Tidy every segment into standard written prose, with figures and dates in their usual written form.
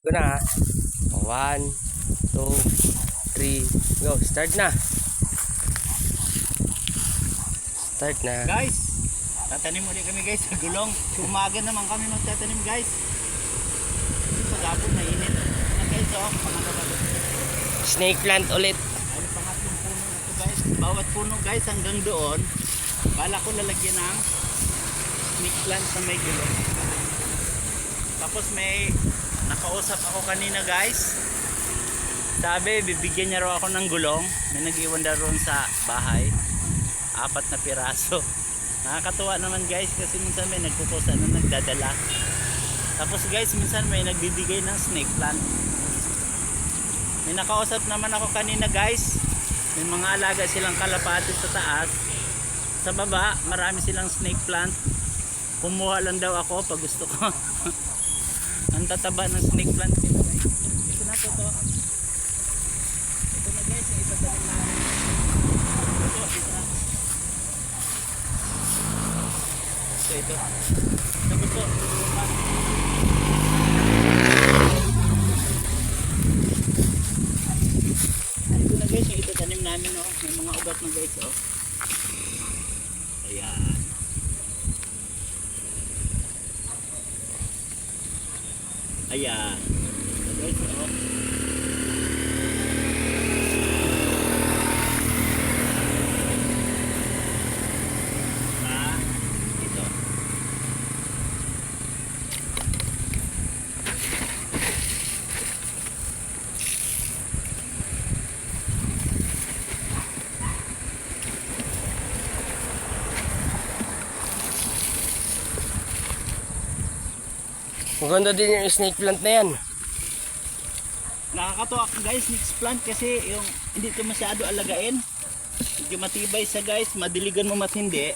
Go na. 1, 2, 3, go. Start na. Start na. Guys, tatanim ulit kami guys sa gulong. Umaga naman kami magtatanim guys. Pag-apon na init. Na guys, pangalawa. Snake plant ulit. Ay, pangatlong puno na ito guys. Bawat puno guys hanggang doon. Bala ko lalagyan ng snake plant sa may gulong. Tapos may nakausap ako kanina guys. Sabi bibigyan niya raw ako ng gulong. May nag-iwan daw roon sa bahay. 4 na piraso. Nakakatuwa naman guys kasi minsan may nagkukusa na nagdadala. Tapos guys minsan may nagbibigay ng snake plant. May nakausap naman ako kanina guys. May mga alaga silang kalapati sa taas. Sa baba marami silang snake plant. Kumuha lang daw ako pag gusto ko. Ang tataba ng snake plant nila guys. Ito na po to. Ito na guys, yung itatanim namin. Ito na. Ito. Ito po. Ito na guys, yung itatanim namin oh. May mga ugat na guys oh. Ayan. Ayan. Guys, oh. Ito. Maganda din yung snake plant na yan. Nakakatuwa guys, snake plant kasi yung hindi ito masyado alagain. Medyo matibay sa guys, madiligan mo matindi.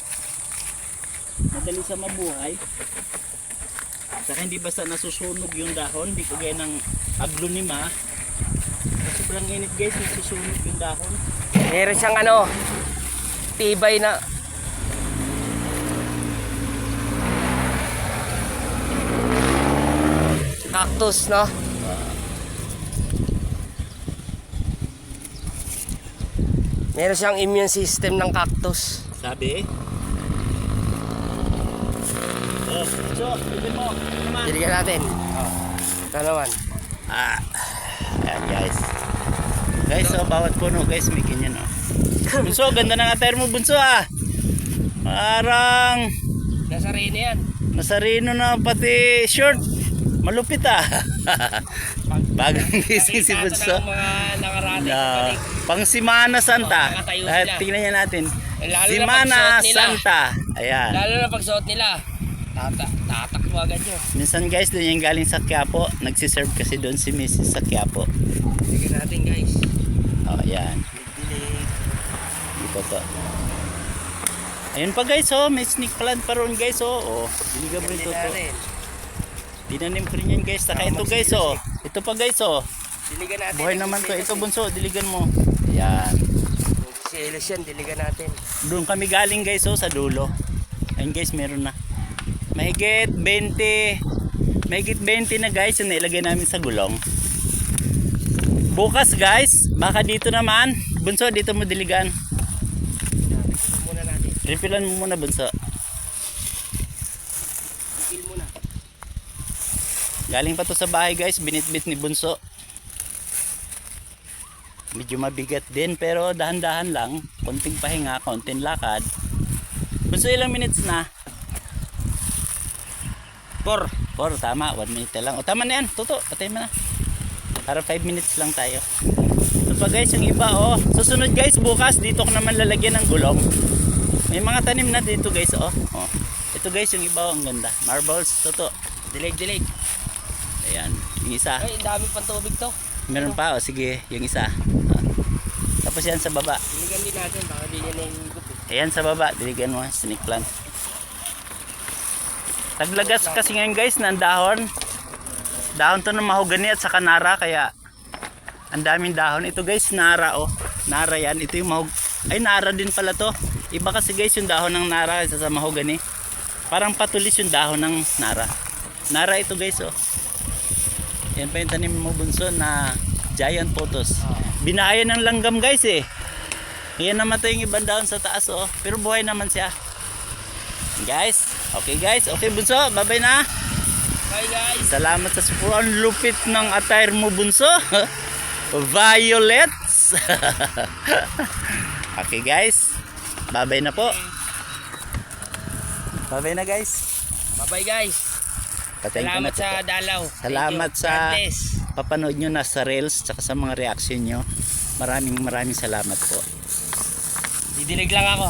Madali sa mabuhay. Saka hindi basta nasusunog yung dahon, hindi kagaya ng aglonema. Sobrang init guys, nasusunog yung dahon. Meron siyang ano, tibay na. Cactus, no? Meron siyang immune system ng cactus. Sabi? Oh, so, pwede mo. Naman. Diligan natin. Ito naman. Ayan guys. Guys, so bawat puno guys may ganyan oh. Bunso, ganda ng attire mo bunso ah. Parang Nasa rene yan. nasarino na pati short. Malupit ah. Bagong gising si bunso. Mga nakarate Na, sa balik. pang Semana Santa. Nakatayo sila. Tingnan niya natin. Lalo na Semana pagsuot nila. Santa. Ayan. Lalo na pagsuot nila. Tatakbo agad yun. Minsan guys, doon yung galing sa Quiapo. Nagsiserve kasi doon si Mrs. sa Quiapo. Diligan natin guys. Oh, ayan. Dilig. Dito to. Ayun pa guys, oh, may snake plant pa roon guys, oh. Oh, diligan mo ito to. Dinanim ko rin yan guys. Saka ito guys, oh. Ito pa guys, oh. Diligan natin. Buhay naman to. Ito bunso, diligan mo. Ayan. Si Elis yan, diligan natin. Doon kami galing guys, oh, sa dulo. Ayun guys, meron na. Mahigit 20 na guys yung nailagay namin sa gulong. Bukas guys, baka dito naman. Bunso, dito mo diligan. Ito muna natin. Refilan mo muna bunso. Refill muna. Galing pa to sa bahay guys, binitbit ni bunso. Medyo mabigat din pero dahan-dahan lang. Konting pahinga, konting lakad. Bunso, ilang minutes na? 4, tama, 1 minute lang. O tama na yan, tuto, patay mo na. Para 5 minutes lang tayo. Ito pa guys, yung iba oh. Susunod guys, bukas dito ko naman lalagyan ng gulong. May mga tanim na dito guys oh. Oh. Ito guys, yung iba oh, ang ganda. Marbles, tuto. Dilig. Ayan, yung isa. Ay, dami pang tubig to. Meron pa oh, sige, yung isa. Ah. Tapos yan sa baba. Diligan din natin, baka di niya nahihigop eh. Ayan sa baba, diligan mo, snake plant. Taglagas kasi ngayon guys ng dahon. Dahon to ng mahogani at saka nara, kaya ang daming dahon. Ito guys, nara oh. Nara yan, ito yung ay nara din pala to. Iba kasi guys yung dahon ng nara kaysa sa mahogani. Parang patulis yung dahon ng nara. Nara ito guys oh. Yan pa yung tanim mo bunso na giant photos. Binaya ng langgam guys eh. Yan namatay yung ibang dahon sa taas oh. Pero buhay naman siya. Guys, okay bunso, bye-bye na. Bye guys. Salamat sa support. Ang lupit ng attire mo bunso. Violets. Okay guys, bye-bye na po. Bye-bye na guys. Bye-bye guys. Patayin ko na Salamat to. sa dalaw. Salamat Thank you. sa God bless. papanood nyo na sa reels tsaka sa mga reaction nyo. Maraming salamat po. Didinig lang ako.